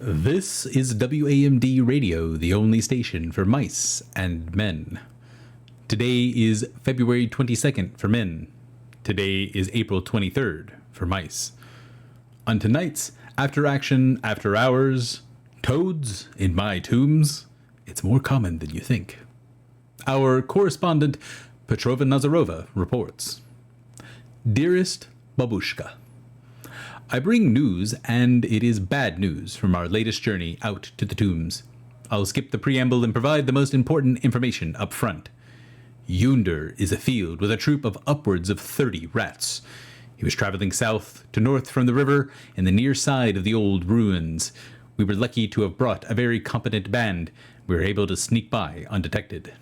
This is WAMD Radio, the only station for mice and men. Today is February 22nd for men. Today is April 23rd for mice. On tonight's After Action After Hours, toads in my tombs, it's more common than you think. Our correspondent, Petrova Nazarova, reports. Dearest Babushka, I bring news, and it is bad news from our latest journey out to the tombs. I'll skip the preamble and provide the most important information up front. Yunder is afield with a troop of upwards of 30 rats. He was traveling south to north from the river in the near side of the old ruins. We were lucky to have brought a very competent band. We were able to sneak by undetected.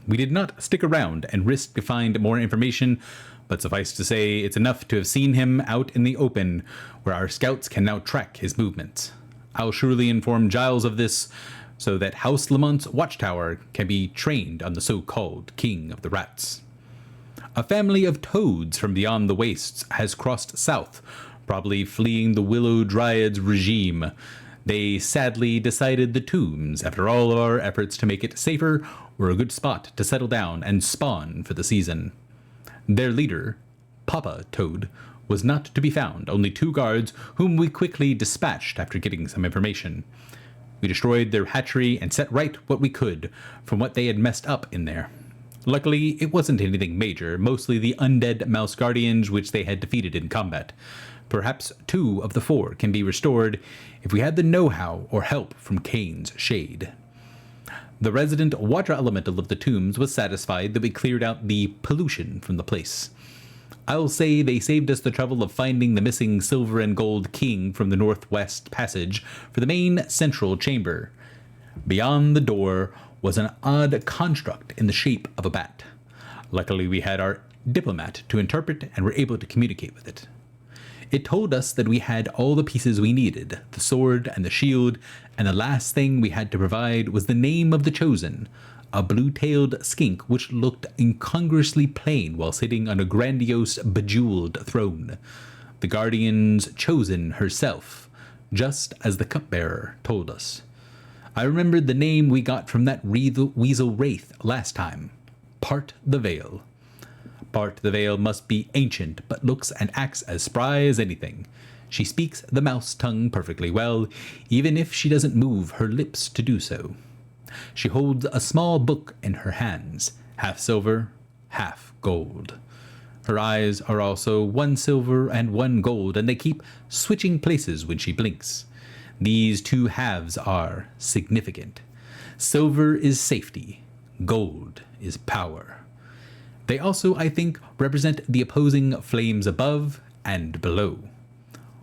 We did not stick around and risk to find more information, but suffice to say, it's enough to have seen him out in the open, where our scouts can now track his movements. I'll surely inform Giles of this, so that House Lamont's watchtower can be trained on the so-called King of the Rats. A family of toads from beyond the wastes has crossed south, probably fleeing the Willow Dryad's regime. They sadly decided the tombs, after all of our efforts to make it safer, were a good spot to settle down and spawn for the season. Their leader, Papa Toad, was not to be found, only 2 guards whom we quickly dispatched after getting some information. We destroyed their hatchery and set right what we could from what they had messed up in there. Luckily, it wasn't anything major, mostly the undead mouse guardians which they had defeated in combat. Perhaps 2 of the 4 can be restored if we had the know-how or help from Cain's Shade. The resident water elemental of the tombs was satisfied that we cleared out the pollution from the place. I'll say they saved us the trouble of finding the missing silver and gold king from the northwest passage for the main central chamber. Beyond the door was an odd construct in the shape of a bat. Luckily, we had our diplomat to interpret and were able to communicate with it. It told us that we had all the pieces we needed, the sword and the shield, and the last thing we had to provide was the name of the chosen, a blue-tailed skink which looked incongruously plain while sitting on a grandiose, bejeweled throne. The guardian's chosen herself, just as the cupbearer told us. I remembered the name we got from that weasel wraith last time, Part the Veil. Part the Veil must be ancient, but looks and acts as spry as anything. She speaks the mouse tongue perfectly well, even if she doesn't move her lips to do so. She holds a small book in her hands, half silver, half gold. Her eyes are also 1 silver and 1 gold, and they keep switching places when she blinks. These 2 halves are significant. Silver is safety, gold is power. They also, I think, represent the opposing flames above and below.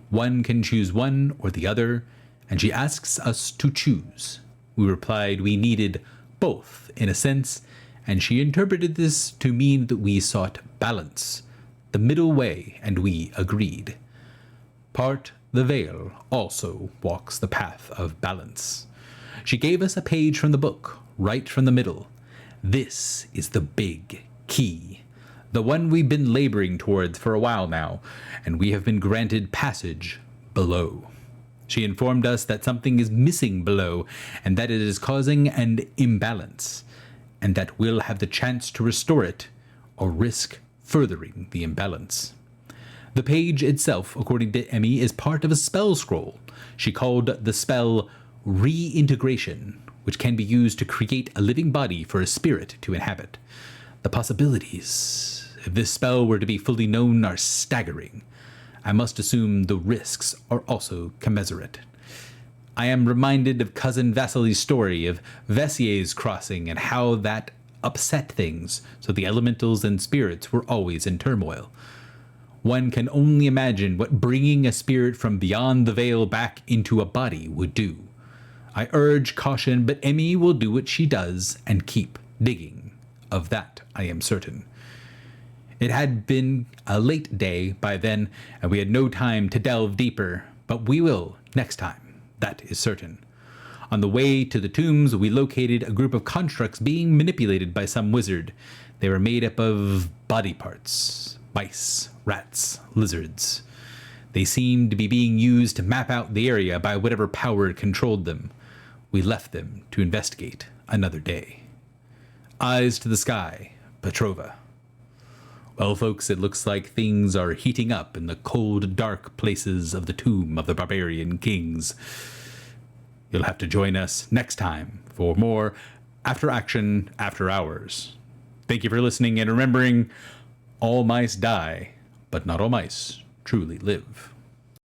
One can choose one or the other, and she asks us to choose. We replied we needed both, in a sense, and she interpreted this to mean that we sought balance, the middle way, and we agreed. Part the Veil also walks the path of balance. She gave us a page from the book, right from the middle. This is the big key, the one we've been laboring towards for a while now, and we have been granted passage below. She informed us that something is missing below, and that it is causing an imbalance, and that we'll have the chance to restore it, or risk furthering the imbalance. The page itself, according to Emmy, is part of a spell scroll. She called the spell Reintegration, which can be used to create a living body for a spirit to inhabit. The possibilities, if this spell were to be fully known, are staggering. I must assume the risks are also commensurate. I am reminded of Cousin Vasily's story of Vessier's crossing and how that upset things, so the elementals and spirits were always in turmoil. One can only imagine what bringing a spirit from beyond the veil back into a body would do. I urge caution, but Emmy will do what she does and keep digging. Of that I am certain. It had been a late day by then, and we had no time to delve deeper, but we will next time, that is certain. On the way to the tombs, we located a group of constructs being manipulated by some wizard. They were made up of body parts, mice, rats, lizards. They seemed to be being used to map out the area by whatever power controlled them. We left them to investigate another day. Eyes to the sky, Petrova. Well, folks, it looks like things are heating up in the cold, dark places of the tomb of the barbarian kings. You'll have to join us next time for more After Action After Hours. Thank you for listening, and remembering, all mice die, but not all mice truly live.